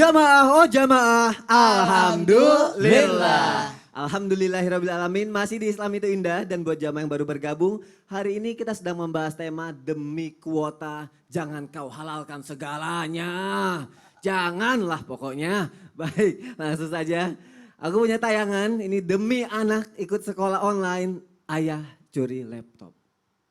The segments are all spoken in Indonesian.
Jamaah, oh jamaah, Alhamdulillah. Alhamdulillahirrabbilalamin, masih di Islam itu indah. Dan buat jamaah yang baru bergabung, hari ini kita sedang membahas tema demi kuota, jangan kau halalkan segalanya. Janganlah pokoknya. Baik, langsung saja. Aku punya tayangan, ini demi anak ikut sekolah online, ayah curi laptop.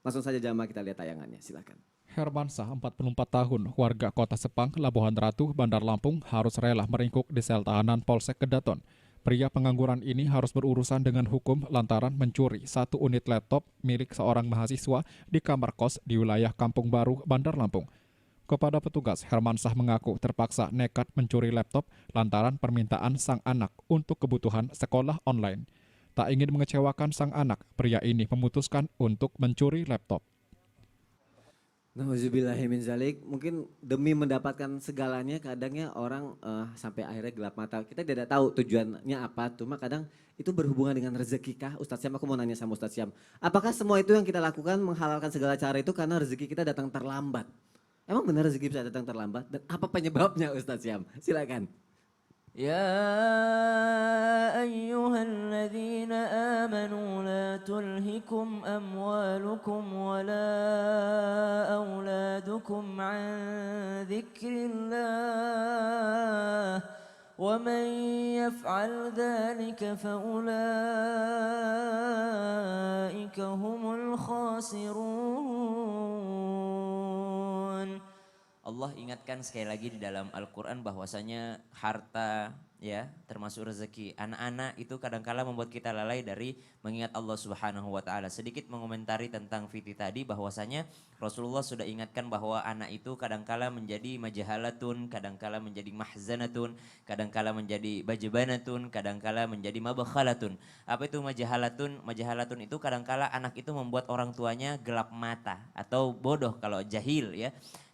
Langsung saja jamaah kita lihat tayangannya, silakan. Hermansah, 44 tahun, warga kota Sepang, Labuhan Ratu, Bandar Lampung, harus rela meringkuk di sel tahanan Polsek Kedaton. Pria pengangguran ini harus berurusan dengan hukum lantaran mencuri 1 unit laptop milik seorang mahasiswa di kamar kos di wilayah Kampung Baru, Bandar Lampung. Kepada petugas, Hermansah mengaku terpaksa nekat mencuri laptop lantaran permintaan sang anak untuk kebutuhan sekolah online. Tak ingin mengecewakan sang anak, pria ini memutuskan untuk mencuri laptop. Nauzubillahimin zalik, mungkin demi mendapatkan segalanya kadangnya orang sampai akhirnya gelap mata. Kita tidak tahu tujuannya apa, cuma kadang itu berhubungan dengan rezeki kah? Ustadz Syam, aku mau nanya sama Ustadz Syam. Apakah semua itu yang kita lakukan menghalalkan segala cara itu karena rezeki kita datang terlambat? Emang benar rezeki bisa datang terlambat? Dan apa penyebabnya Ustadz Syam? Silakan. يا أيها الذين آمنوا لا تلهكم أموالكم ولا أولادكم عن ذكر الله ومن يفعل ذلك فأولئك هم الخاسرون. Allah ingatkan sekali lagi di dalam Al-Quran bahwasanya harta ya termasuk rezeki anak-anak itu kadangkala membuat kita lalai dari mengingat Allah Subhanahu wa taala. Sedikit mengomentari tentang Fiti tadi bahwasanya Rasulullah sudah ingatkan bahwa anak itu kadangkala menjadi majahalatun, kadangkala menjadi mahzanatun, kadangkala menjadi bajabanatun, kadangkala menjadi mabakhalatun. Apa itu majahalatun? Majahalatun itu kadangkala anak itu membuat orang tuanya gelap mata atau bodoh kalau jahil ya.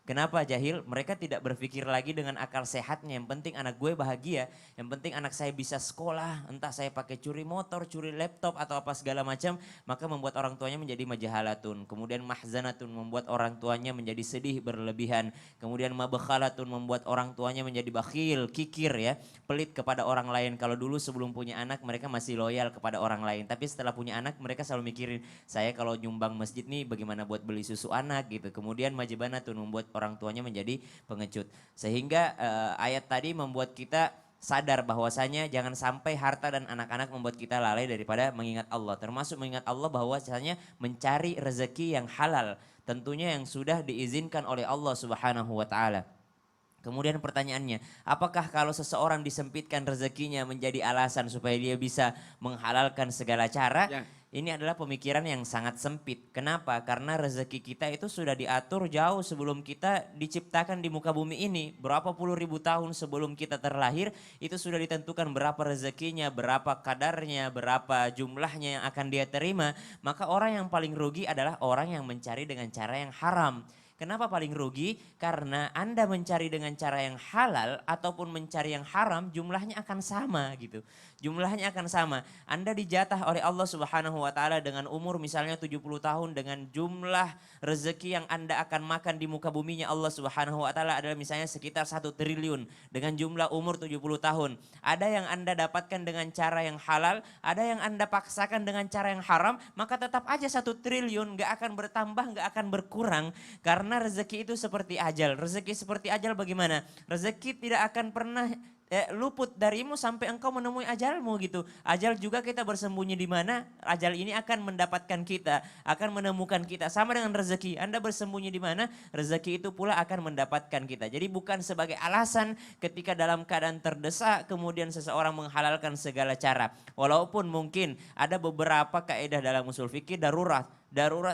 Kenapa jahil? Mereka tidak berpikir lagi dengan akal sehatnya. Yang penting anak gue bahagia, yang penting anak saya bisa sekolah, entah saya pakai curi motor, curi laptop atau apa segala macam, maka membuat orang tuanya menjadi majahalatun. Kemudian mahzanatun, membuat orang tuanya menjadi sedih berlebihan. Kemudian mabakhalatun, membuat orang tuanya menjadi bakhil, kikir ya, pelit kepada orang lain. Kalau dulu sebelum punya anak mereka masih loyal kepada orang lain, tapi setelah punya anak mereka selalu mikirin, saya kalau nyumbang masjid nih bagaimana buat beli susu anak gitu. Kemudian majibanatun, membuat orang tuanya menjadi pengecut. Sehingga ayat tadi membuat kita sadar bahwasanya jangan sampai harta dan anak-anak membuat kita lalai daripada mengingat Allah. Termasuk mengingat Allah bahwasanya mencari rezeki yang halal. Tentunya yang sudah diizinkan oleh Allah Subhanahu wa taala. Kemudian pertanyaannya, apakah kalau seseorang disempitkan rezekinya menjadi alasan supaya dia bisa menghalalkan segala cara? Ya. Ini adalah pemikiran yang sangat sempit. Kenapa? Karena rezeki kita itu sudah diatur jauh sebelum kita diciptakan di muka bumi ini. Berapa puluh ribu tahun sebelum kita terlahir, itu sudah ditentukan berapa rezekinya, berapa kadarnya, berapa jumlahnya yang akan dia terima. Maka orang yang paling rugi adalah orang yang mencari dengan cara yang haram. Kenapa paling rugi? Karena Anda mencari dengan cara yang halal ataupun mencari yang haram jumlahnya akan sama gitu. Jumlahnya akan sama. Anda dijatah oleh Allah Subhanahu wa taala dengan umur misalnya 70 tahun dengan jumlah rezeki yang Anda akan makan di muka buminya Allah Subhanahu wa taala adalah misalnya sekitar 1 triliun dengan jumlah umur 70 tahun. Ada yang Anda dapatkan dengan cara yang halal, ada yang Anda paksakan dengan cara yang haram, maka tetap aja 1 triliun gak akan bertambah, gak akan berkurang. Karena rezeki itu seperti ajal. Rezeki seperti ajal bagaimana? Rezeki tidak akan pernah luput darimu sampai engkau menemui ajalmu gitu. Ajal juga kita bersembunyi di mana, ajal ini akan mendapatkan kita, akan menemukan kita. Sama dengan rezeki, Anda bersembunyi di mana, rezeki itu pula akan mendapatkan kita. Jadi bukan sebagai alasan ketika dalam keadaan terdesak kemudian seseorang menghalalkan segala cara. Walaupun mungkin ada beberapa kaidah dalam usul fikih darurat,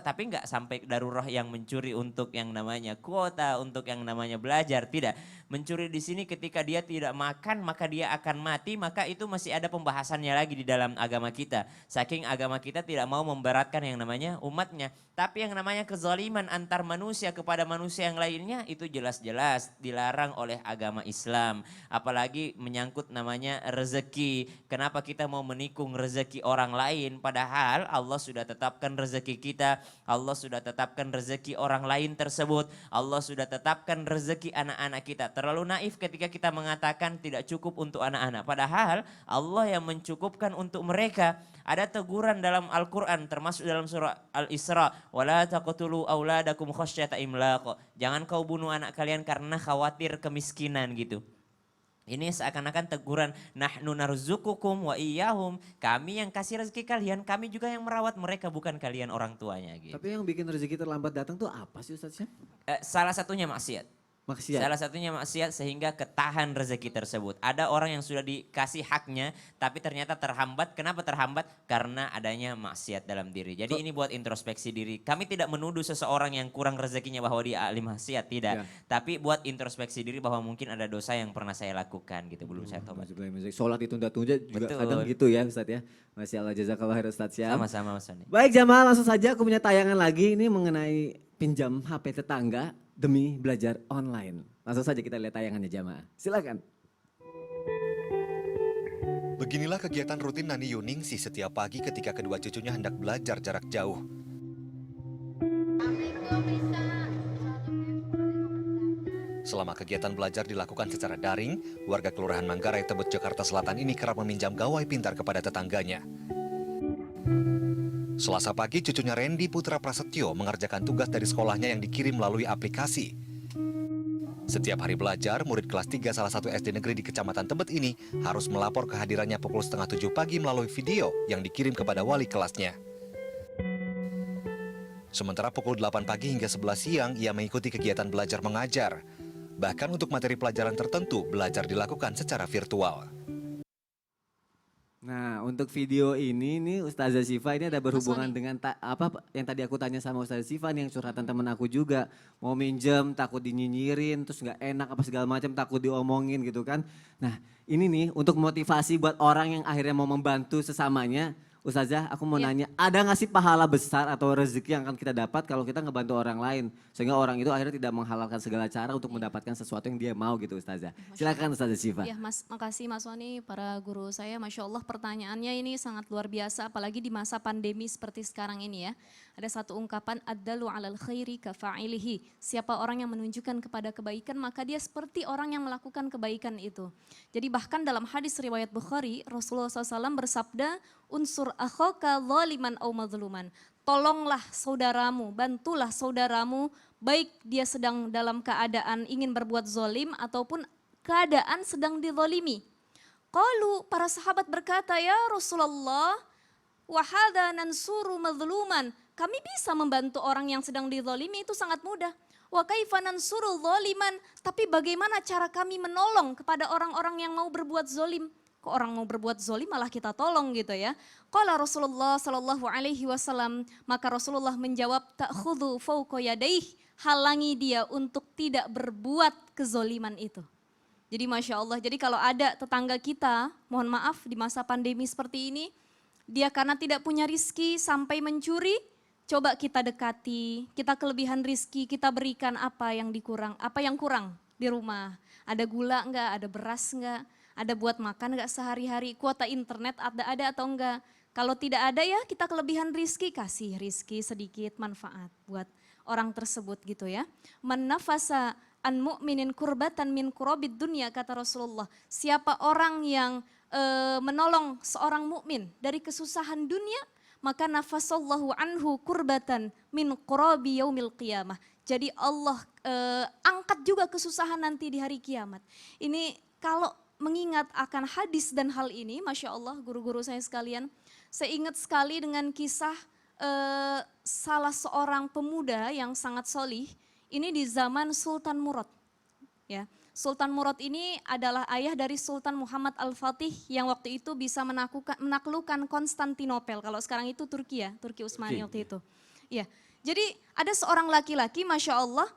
tapi nggak sampai darurat yang mencuri untuk yang namanya kuota, untuk yang namanya belajar, tidak. Mencuri di sini ketika dia tidak makan maka dia akan mati, maka itu masih ada pembahasannya lagi di dalam agama kita. Saking agama kita tidak mau memberatkan yang namanya umatnya. Tapi yang namanya kezaliman antar manusia kepada manusia yang lainnya itu jelas-jelas dilarang oleh agama Islam. Apalagi menyangkut namanya rezeki. Kenapa kita mau menikung rezeki orang lain padahal Allah sudah tetapkan rezeki kita kita, Allah sudah tetapkan rezeki orang lain tersebut, Allah sudah tetapkan rezeki anak-anak kita. Terlalu naif ketika kita mengatakan tidak cukup untuk anak-anak. Padahal Allah yang mencukupkan untuk mereka. Ada teguran dalam Al-Quran termasuk dalam surah Al-Isra. وَلَا تَقْتُلُوا أَوْلَادَكُمْ خَشْيَةَ إِمْلَاقٍ. Jangan kau bunuh anak kalian karena khawatir kemiskinan gitu. Ini seakan-akan teguran, nahnu narzukukum wa iyyahum. Kami yang kasih rezeki kalian, kami juga yang merawat mereka, bukan kalian orang tuanya gitu. Tapi yang bikin rezeki terlambat datang tuh apa sih Ustaz Syam? Salah satunya maksiat. Maksiat. Salah satunya maksiat sehingga ketahan rezeki tersebut. Ada orang yang sudah dikasih haknya tapi ternyata terhambat. Kenapa terhambat? Karena adanya maksiat dalam diri. Jadi ini buat introspeksi diri. Kami tidak menuduh seseorang yang kurang rezekinya bahwa dia ahli maksiat, tidak. Ya. Tapi buat introspeksi diri bahwa mungkin ada dosa yang pernah saya lakukan gitu, belum saya tobat. Sholat ditunda-tunda juga Betul. kadang gitu ya Ustaz ya. Masya Allah, jazakallah khair Ustaz Syam. Sama-sama Mas Sony. Baik jamaah, langsung saja aku punya tayangan lagi ini mengenai pinjam HP tetangga demi belajar online. Langsung saja kita lihat tayangannya jamaah. Silakan. Beginilah kegiatan rutin Nani Yuningsih setiap pagi ketika kedua cucunya hendak belajar jarak jauh. Selama kegiatan belajar dilakukan secara daring, warga Kelurahan Manggarai Tebet, Jakarta Selatan ini kerap meminjam gawai pintar kepada tetangganya. Selasa pagi, cucunya Randy Putra Prasetyo mengerjakan tugas dari sekolahnya yang dikirim melalui aplikasi. Setiap hari belajar, murid kelas 3 salah satu SD negeri di Kecamatan Tebet ini harus melapor kehadirannya pukul 6:30 pagi melalui video yang dikirim kepada wali kelasnya. Sementara pukul 8 pagi hingga 11 siang, ia mengikuti kegiatan belajar mengajar. Bahkan untuk materi pelajaran tertentu, belajar dilakukan secara virtual. Nah, untuk video ini nih Ustazah Syifa ini ada berhubungan Sony. dengan apa yang tadi aku tanya sama Ustazah Syifa nih, yang curhatan temen aku juga. Mau minjem takut dinyinyirin, terus nggak enak apa segala macam, takut diomongin gitu kan. Nah, ini nih untuk motivasi buat orang yang akhirnya mau membantu sesamanya. Ustazah, aku mau Iya. nanya, ada nggak sih pahala besar atau rezeki yang akan kita dapat kalau kita ngebantu orang lain? Sehingga orang itu akhirnya tidak menghalalkan segala cara untuk mendapatkan sesuatu yang dia mau gitu Ustazah. Silakan Ustazah Syifa. Ya Mas, makasih Mas Sony, para guru saya. Masya Allah pertanyaannya ini sangat luar biasa, apalagi di masa pandemi seperti sekarang ini ya. Ada satu ungkapan, ad-dalu alal khairi kafa'ilihi. Siapa orang yang menunjukkan kepada kebaikan, maka dia seperti orang yang melakukan kebaikan itu. Jadi bahkan dalam hadis riwayat Bukhari, Rasulullah SAW bersabda, unsur akhaka zaliman au mazluman. Tolonglah saudaramu, bantulah saudaramu, baik dia sedang dalam keadaan ingin berbuat zolim ataupun keadaan sedang dizolimi. Qalu, para sahabat berkata, ya Rasulullah, wahada nansuru mazluman. Kami bisa membantu orang yang sedang dizolimi, itu sangat mudah. Wa kaifa nansuru zaliman, tapi bagaimana cara kami menolong kepada orang-orang yang mau berbuat zolim? Kok orang mau berbuat zolim malah kita tolong gitu ya. Qala Rasulullah sallallahu alaihi wasallam, maka Rasulullah menjawab, ta'khudhu fawqa yadaih, halangi dia untuk tidak berbuat kezoliman itu. Jadi Masya Allah, jadi kalau ada tetangga kita, mohon maaf di masa pandemi seperti ini, dia karena tidak punya rizki sampai mencuri, coba kita dekati, kita kelebihan rizki, kita berikan apa yang kurang di rumah. Ada gula enggak, ada beras enggak, ada buat makan enggak sehari-hari, kuota internet ada atau enggak. Kalau tidak ada ya kita kelebihan rizki, kasih rizki sedikit manfaat buat orang tersebut gitu ya. Man nafasa an mu'minin kurbatan min kurabid dunia, kata Rasulullah. Siapa orang yang menolong seorang mukmin dari kesusahan dunia, maka nafasallahu anhu kurbatan min qurabi yaumil qiyamah. Jadi Allah angkat juga kesusahan nanti di hari kiamat. Ini kalau mengingat akan hadis dan hal ini, Masya Allah guru-guru saya sekalian, saya ingat sekali dengan kisah salah seorang pemuda yang sangat solih, ini di zaman Sultan Murad. Ya, Sultan Murad ini adalah ayah dari Sultan Muhammad Al-Fatih yang waktu itu bisa menaklukkan Konstantinopel. Kalau sekarang itu Turki ya, Turki Utsmani waktu itu. Ya, jadi ada seorang laki-laki, Masya Allah,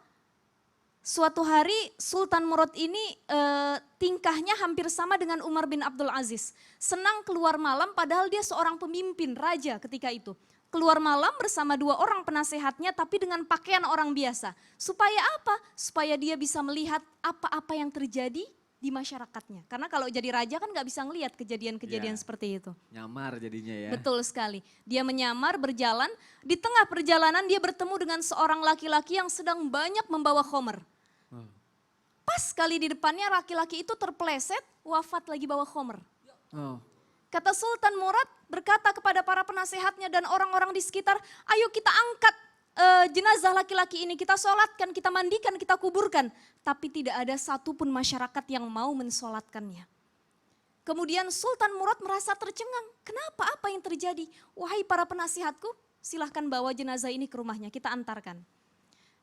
suatu hari Sultan Murad ini tingkahnya hampir sama dengan Umar bin Abdul Aziz. Senang keluar malam padahal dia seorang pemimpin, raja ketika itu. Keluar malam bersama 2 orang penasehatnya tapi dengan pakaian orang biasa. Supaya apa? Supaya dia bisa melihat apa-apa yang terjadi di di masyarakatnya. Karena kalau jadi raja kan nggak bisa ngelihat kejadian-kejadian Iya. seperti itu. Nyamar jadinya ya. Betul sekali. Dia menyamar berjalan, di tengah perjalanan dia bertemu dengan seorang laki-laki yang sedang banyak membawa khomer. Pas kali di depannya laki-laki itu terpeleset, wafat lagi bawa khomer. Oh. Kata Sultan Murad berkata kepada para penasehatnya dan orang-orang di sekitar, ayo kita angkat jenazah laki-laki ini, kita sholatkan, kita mandikan, kita kuburkan. Tapi tidak ada satupun masyarakat yang mau mensolatkannya. Kemudian Sultan Murad merasa tercengang. Kenapa? Apa yang terjadi? Wahai para penasihatku, silahkan bawa jenazah ini ke rumahnya, kita antarkan.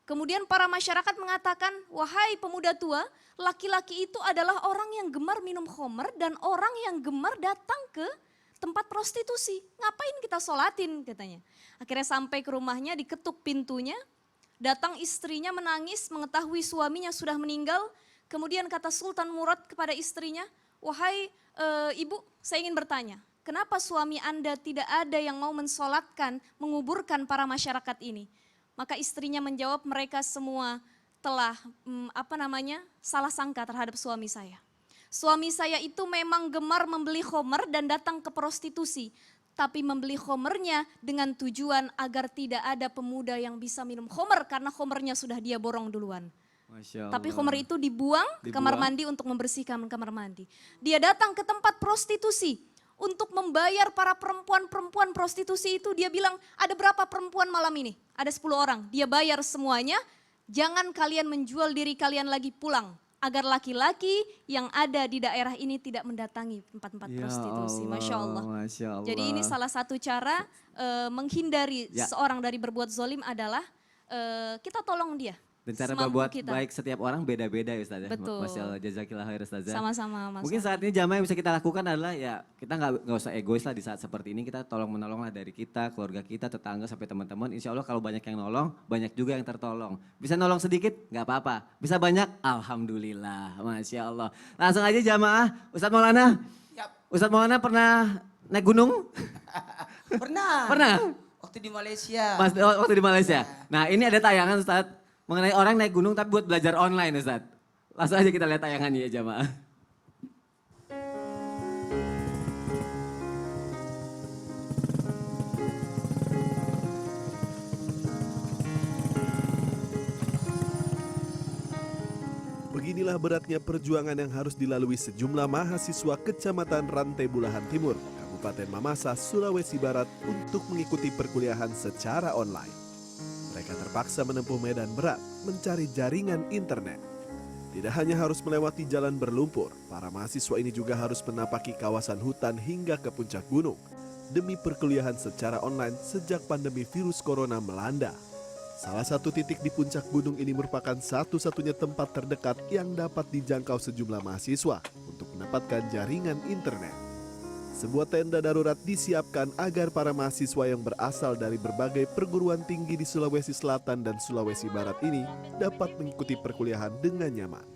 Kemudian para masyarakat mengatakan, wahai pemuda tua, laki-laki itu adalah orang yang gemar minum khomer dan orang yang gemar datang ke tempat prostitusi. Ngapain kita sholatin katanya. Akhirnya sampai ke rumahnya, diketuk pintunya, datang istrinya menangis mengetahui suaminya sudah meninggal. Kemudian kata Sultan Murad kepada istrinya, wahai ibu, saya ingin bertanya, kenapa suami Anda tidak ada yang mau mensolatkan, menguburkan para masyarakat ini? Maka istrinya menjawab, mereka semua telah salah sangka terhadap suami saya. Suami saya itu memang gemar membeli khomer dan datang ke prostitusi. Tapi membeli khomernya dengan tujuan agar tidak ada pemuda yang bisa minum khomer karena khomernya sudah dia borong duluan. Masya Allah. Tapi khomer itu dibuang ke kamar mandi untuk membersihkan kamar mandi. Dia datang ke tempat prostitusi untuk membayar para perempuan-perempuan prostitusi itu. Dia bilang, ada berapa perempuan malam ini? Ada 10 orang. Dia bayar semuanya, jangan kalian menjual diri kalian lagi, pulang. Agar laki-laki yang ada di daerah ini tidak mendatangi tempat-tempat prostitusi. Masya Allah. Masya Allah. Jadi ini salah satu cara menghindari Ya. seorang dari berbuat zolim adalah kita tolong dia. Dan cara semampu berbuat kita. baik setiap orang beda-beda ya Ustaz ya. Betul. Masya Allah, jazakillah khair Ustazah. Sama-sama Mas. Mungkin saat ini jamaah yang bisa kita lakukan adalah ya kita nggak usah egois lah di saat seperti ini. Kita tolong menolong lah dari kita, keluarga kita, tetangga sampai teman-teman. Insya Allah kalau banyak yang nolong, banyak juga yang tertolong. Bisa nolong sedikit nggak apa-apa. Bisa banyak, alhamdulillah. Masya Allah. Langsung aja jamaah. Ustadz Maulana. Yap. Ustadz Maulana pernah naik gunung? Pernah. Pernah? Waktu di Malaysia. Waktu di Malaysia. Nah ini ada tayangan Ustadz mengenai orang naik gunung tapi buat belajar online Ustadz. Langsung aja kita lihat tayangannya ya jamaah. Beginilah beratnya perjuangan yang harus dilalui sejumlah mahasiswa Kecamatan Rantai Bulahan Timur, Kabupaten Mamasa, Sulawesi Barat untuk mengikuti perkuliahan secara online. Mereka terpaksa menempuh medan berat mencari jaringan internet. Tidak hanya harus melewati jalan berlumpur, para mahasiswa ini juga harus menapaki kawasan hutan hingga ke puncak gunung demi perkuliahan secara online sejak pandemi virus corona melanda. Salah satu titik di puncak gunung ini merupakan satu-satunya tempat terdekat yang dapat dijangkau sejumlah mahasiswa untuk mendapatkan jaringan internet. Sebuah tenda darurat disiapkan agar para mahasiswa yang berasal dari berbagai perguruan tinggi di Sulawesi Selatan dan Sulawesi Barat ini dapat mengikuti perkuliahan dengan nyaman.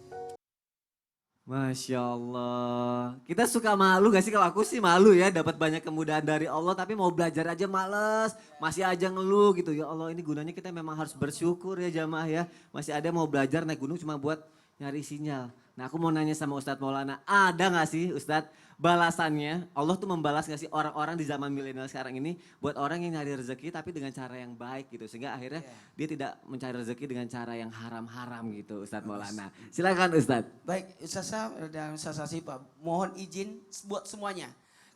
Masya Allah. Kita suka malu gak sih? Kalau aku sih malu ya dapat banyak kemudahan dari Allah tapi mau belajar aja males. Masih aja ngeluh gitu. Ya Allah ini gunanya kita memang harus bersyukur ya jamaah ya. Masih ada mau belajar naik gunung cuma buat nyari sinyal. Nah aku mau nanya sama Ustadz Maulana. Ada gak sih Ustadz balasannya? Allah tuh membalas gak sih orang-orang di zaman milenial sekarang ini buat orang yang nyari rezeki tapi dengan cara yang baik gitu. Sehingga akhirnya dia tidak mencari rezeki dengan cara yang haram-haram gitu Ustadz Maulana. Silakan Ustadz. Baik, Ustazah dan Ustazah Sipa, mohon izin buat semuanya.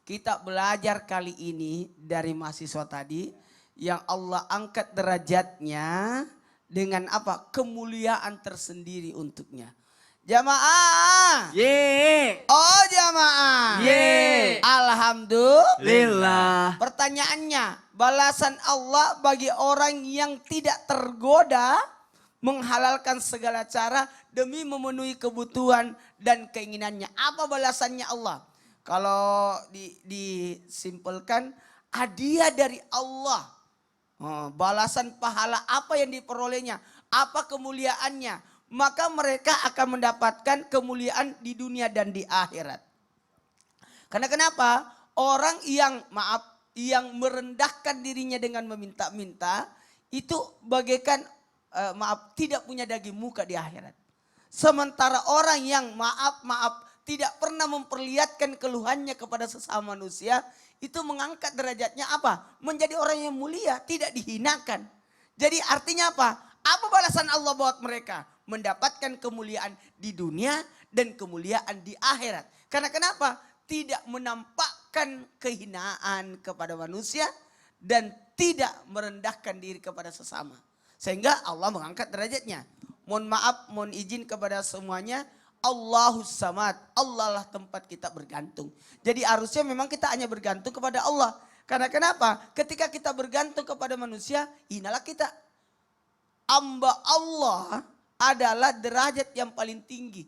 Kita belajar kali ini dari mahasiswa tadi yang Allah angkat derajatnya dengan apa? Kemuliaan tersendiri untuknya. Jamaah. Yeay. Oh jamaah. Yeay. Alhamdulillah. Lillah. Pertanyaannya, balasan Allah bagi orang yang tidak tergoda menghalalkan segala cara demi memenuhi kebutuhan dan keinginannya. Apa balasannya Allah? Kalau disimpulkan, hadiah dari Allah. Balasan pahala apa yang diperolehnya? Apa kemuliaannya? Maka mereka akan mendapatkan kemuliaan di dunia dan di akhirat. Karena kenapa? Orang yang yang merendahkan dirinya dengan meminta-minta itu bagaikan tidak punya daging muka di akhirat. Sementara orang yang maaf tidak pernah memperlihatkan keluhannya kepada sesama manusia, itu mengangkat derajatnya apa? Menjadi orang yang mulia, tidak dihinakan. Jadi artinya apa? Apa balasan Allah buat mereka? Mendapatkan kemuliaan di dunia dan kemuliaan di akhirat. Karena kenapa? Tidak menampakkan kehinaan kepada manusia dan tidak merendahkan diri kepada sesama. Sehingga Allah mengangkat derajatnya. Mohon maaf, mohon izin kepada semuanya. Allahus Samad, Allah lah tempat kita bergantung. Jadi harusnya memang kita hanya bergantung kepada Allah. Karena kenapa? Ketika kita bergantung kepada manusia, hinalah kita. Hamba Allah adalah derajat yang paling tinggi.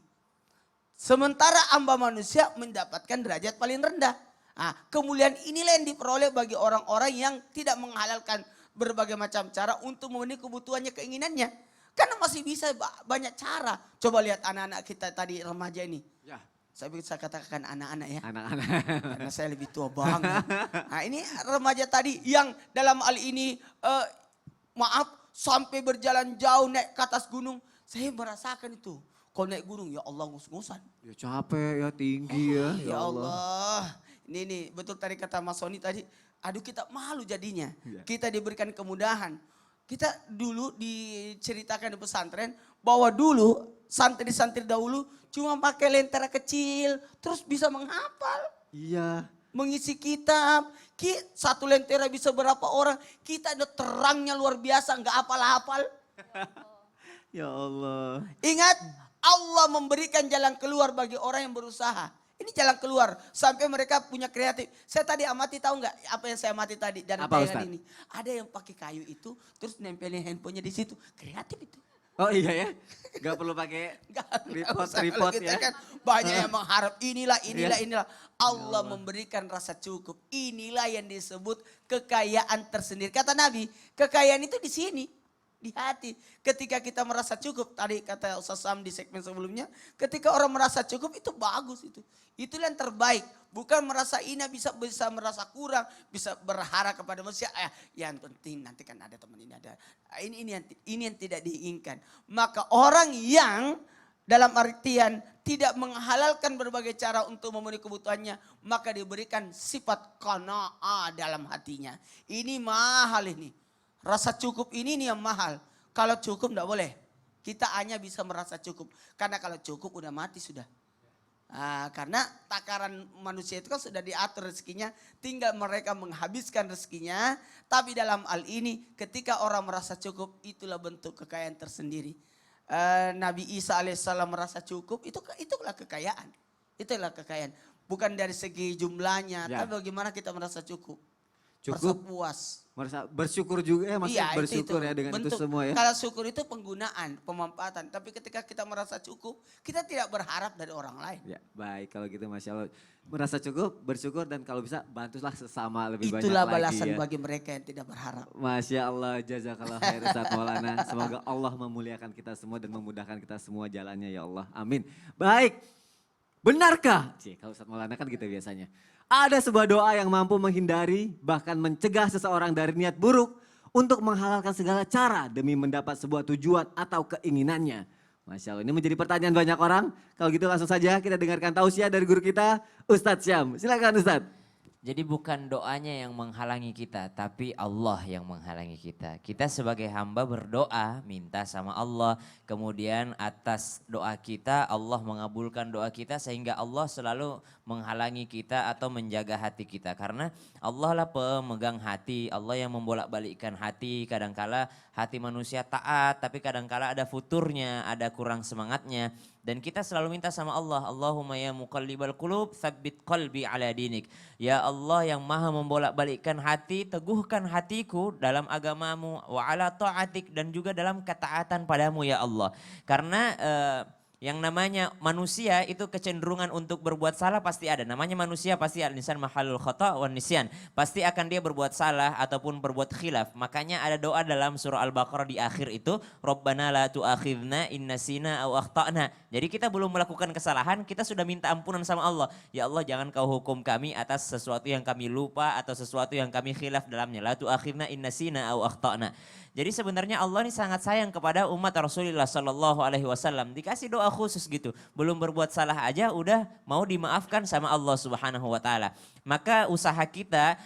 Sementara hamba manusia mendapatkan derajat paling rendah. Nah, kemuliaan inilah yang diperoleh bagi orang-orang yang tidak menghalalkan berbagai macam cara untuk memenuhi kebutuhannya, keinginannya. Karena masih bisa banyak cara. Coba lihat anak-anak kita tadi, remaja ini. Ya. Saya bisa katakan anak-anak ya. Anak-anak. Karena saya lebih tua banget. Nah ini remaja tadi yang dalam hal ini sampai berjalan jauh naik ke atas gunung. Saya merasakan itu. Kalau naik gunung ya Allah ngus-ngusan. Ya capek ya, tinggi ya. Ya Allah. Ini betul tadi kata Mas Sony tadi. Aduh kita malu jadinya. Ya. Kita diberikan kemudahan. Kita dulu diceritakan di pesantren bahwa dulu santri-santri dahulu cuma pakai lentera kecil terus bisa menghafal. Iya. Mengisi kitab. Satu lentera bisa berapa orang. Kita ada terangnya luar biasa, nggak hafal-hafal. Ya Allah. Ingat, Allah memberikan jalan keluar bagi orang yang berusaha. Ini jalan keluar sampai mereka punya kreatif. Saya tadi amati, tahu nggak apa yang saya amati tadi dan Apa, tayangan Ustaz? ini. Ada yang pakai kayu itu terus nempelin handphonenya di situ. Kreatif itu. Oh iya ya. Gak perlu pakai tripod Kita ya. kan banyak yang mengharap inilah. Ya Allah memberikan rasa cukup. Inilah yang disebut kekayaan tersendiri. Kata Nabi, kekayaan itu di sini. Di hati. Ketika kita merasa cukup, tadi kata Ustaz Sam di segmen sebelumnya, ketika orang merasa cukup itu bagus itu. Itulah yang terbaik. Bukan merasa ina bisa merasa kurang, bisa berharap kepada manusia. Yang penting nanti kan ada teman ini ada. Ini yang tidak diinginkan. Maka orang yang dalam artian tidak menghalalkan berbagai cara untuk memenuhi kebutuhannya, maka diberikan sifat qanaah dalam hatinya. Ini mahal ini. Rasa cukup ini nih yang mahal. Kalau cukup enggak boleh. Kita hanya bisa merasa cukup. Karena kalau cukup udah mati sudah. Karena takaran manusia itu kan sudah diatur rezekinya. Tinggal mereka menghabiskan rezekinya. Tapi dalam hal ini ketika orang merasa cukup, itulah bentuk kekayaan tersendiri. Nabi Isa alaihissalam merasa cukup, itulah kekayaan. Itulah kekayaan. Bukan dari segi jumlahnya, Ya. tapi bagaimana kita merasa cukup. Cukup. Merasa puas. Merasa bersyukur juga ya, maksudnya bersyukur ya dengan itu semua ya. Kalau syukur itu penggunaan, pemanfaatan. Tapi ketika kita merasa cukup, kita tidak berharap dari orang lain. Ya baik kalau gitu Masya Allah. Merasa cukup, bersyukur dan kalau bisa bantulah sesama lebih banyak Itulah lagi balasan ya. bagi mereka yang tidak berharap. Masya Allah, jazakallah khair Ustaz Maulana. Semoga Allah memuliakan kita semua dan memudahkan kita semua jalannya ya Allah. Amin. Baik, benarkah? Kalau Ustaz Maulana kan gitu biasanya. Ada sebuah doa yang mampu menghindari bahkan mencegah seseorang dari niat buruk untuk menghalalkan segala cara demi mendapat sebuah tujuan atau keinginannya. Masya Allah, ini menjadi pertanyaan banyak orang. Kalau gitu langsung saja kita dengarkan tausiah dari guru kita, Ustadz Syam. Silakan Ustadz. Jadi bukan doanya yang menghalangi kita, tapi Allah yang menghalangi kita. Kita sebagai hamba berdoa, minta sama Allah. Kemudian atas doa kita, Allah mengabulkan doa kita sehingga Allah selalu menghalangi kita atau menjaga hati kita. Karena Allah lah pemegang hati, Allah yang membolak-balikkan hati. Kadangkala hati manusia taat, tapi kadangkala ada futurnya, ada kurang semangatnya. Dan kita selalu minta sama Allah, Allahumma ya muqallibal qulub, tsabbit qalbi ala dinik. Ya Allah yang maha membolak-balikkan hati, teguhkan hatiku dalam agamamu, wa ala ta'atik, dan juga dalam ketaatan padamu ya Allah. Karena yang namanya manusia itu kecenderungan untuk berbuat salah pasti ada. Namanya manusia pasti al-insan mahalul khata' wan nisyan. Pasti akan dia berbuat salah ataupun berbuat khilaf. Makanya ada doa dalam surah Al-Baqarah di akhir itu, Rabbana la tu'akhidna in nasina aw akhtana. Jadi kita belum melakukan kesalahan, kita sudah minta ampunan sama Allah. Ya Allah jangan kau hukum kami atas sesuatu yang kami lupa atau sesuatu yang kami khilaf dalamnya. La tu'akhidna in nasina aw akhtana. Jadi sebenarnya Allah ini sangat sayang kepada umat Rasulullah Sallallahu Alaihi Wasallam. Dikasih doa khusus gitu. Belum berbuat salah aja udah mau dimaafkan sama Allah Subhanahu wa taala. Maka usaha kita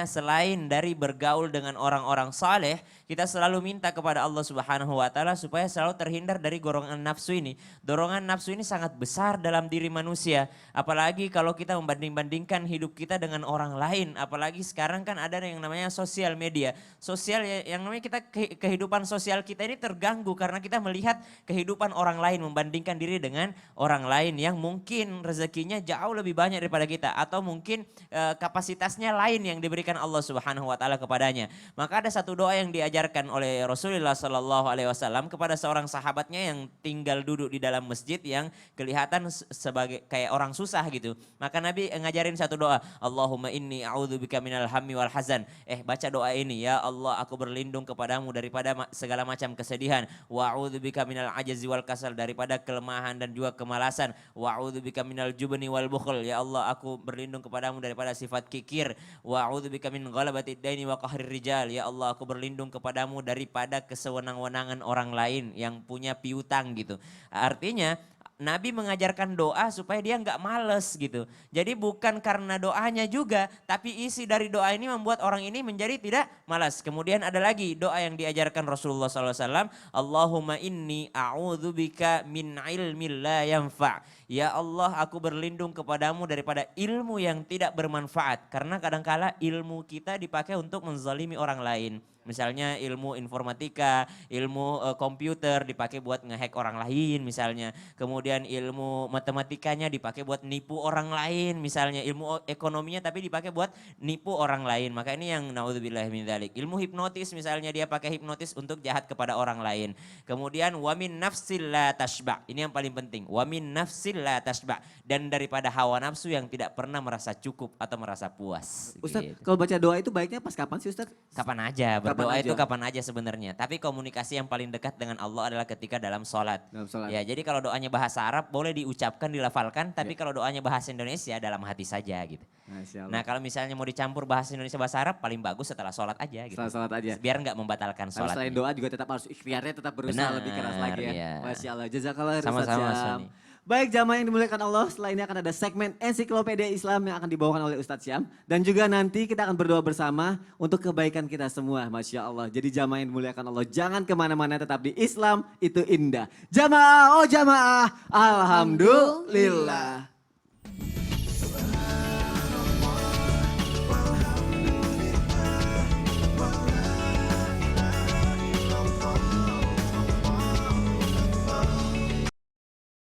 selain dari bergaul dengan orang-orang saleh, kita selalu minta kepada Allah Subhanahu wa taala supaya selalu terhindar dari dorongan nafsu ini. Dorongan nafsu ini sangat besar dalam diri manusia. Apalagi kalau kita membanding-bandingkan hidup kita dengan orang lain. Apalagi sekarang kan ada yang namanya sosial media. Sosial yang namanya kehidupan sosial kita ini terganggu karena kita melihat kehidupan orang lain, membandingkan diri dengan orang lain yang mungkin rezekinya jauh lebih banyak daripada kita, atau mungkin kapasitasnya lain yang diberikan Allah Subhanahu wa taala kepadanya. Maka ada satu doa yang diajarkan oleh Rasulullah sallallahu alaihi wasallam kepada seorang sahabatnya yang tinggal duduk di dalam masjid yang kelihatan sebagai kayak orang susah gitu. Maka Nabi ngajarin satu doa, Allahumma inni a'udzubika minal hammi wal hazan. Baca doa ini, ya Allah aku berlindung kepadamu daripada segala macam kesedihan. Wa a'udzubika minal ajzi wal kasal, daripada kelemahan dan juga kemalasan. Wa a'udzubika minal jubni wal bukhl, ya Allah aku berlindung kepadamu daripada sifat kikir. Wa a'udzubika min ghalabatid daini wa qahrir rijal, ya Allah aku berlindung kepadamu daripada kesewenang-wenangan orang lain yang punya piutang gitu. Artinya Nabi mengajarkan doa supaya dia nggak males gitu. Jadi bukan karena doanya juga, tapi isi dari doa ini membuat orang ini menjadi tidak malas. Kemudian ada lagi doa yang diajarkan Rasulullah SAW, Allahumma inni a'udzubika min ilmin la yanfa'. Ya Allah aku berlindung kepadamu daripada ilmu yang tidak bermanfaat. Karena kadangkala ilmu kita dipakai untuk menzalimi orang lain. Misalnya ilmu informatika, ilmu komputer dipakai buat ngehack orang lain misalnya. Kemudian ilmu matematikanya dipakai buat nipu orang lain misalnya. Ilmu ekonominya tapi dipakai buat nipu orang lain. Maka ini yang naudzubillah min dzalik. Ilmu hipnotis misalnya dia pakai hipnotis untuk jahat kepada orang lain. Kemudian wamin nafsil la tashba. Ini yang paling penting. Wamin nafsil la tashba. Dan daripada hawa nafsu yang tidak pernah merasa cukup atau merasa puas. Ustadz, Gitu. kalau baca doa itu baiknya pas kapan sih Ustadz? Kapan aja, berdoa Kapan itu aja? kapan aja sebenarnya. Tapi komunikasi yang paling dekat dengan Allah adalah ketika dalam sholat. Dalam sholat. Ya, jadi kalau doanya bahasa Arab boleh diucapkan, dilafalkan. Tapi kalau doanya bahasa Indonesia dalam hati saja gitu. Masya Allah. Nah kalau misalnya mau dicampur bahasa Indonesia bahasa Arab paling bagus setelah sholat aja gitu. Setelah sholat aja. Biar nggak membatalkan Tapi sholat. selain doa juga tetap harus ikhtiarnya tetap berusaha Benar, lebih keras lagi ya. iya. Masya Allah. Jazakallah khairan Sama-sama, Ustadz Mas Syam. Sony. Baik jamaah yang dimuliakan Allah, setelah ini akan ada segmen ensiklopedia Islam yang akan dibawakan oleh Ustadz Syam. Dan juga nanti kita akan berdoa bersama untuk kebaikan kita semua, Masya Allah. Jadi jamaah yang dimuliakan Allah, jangan kemana-mana, tetap di Islam itu indah. Jamaah, oh jamaah, Alhamdulillah.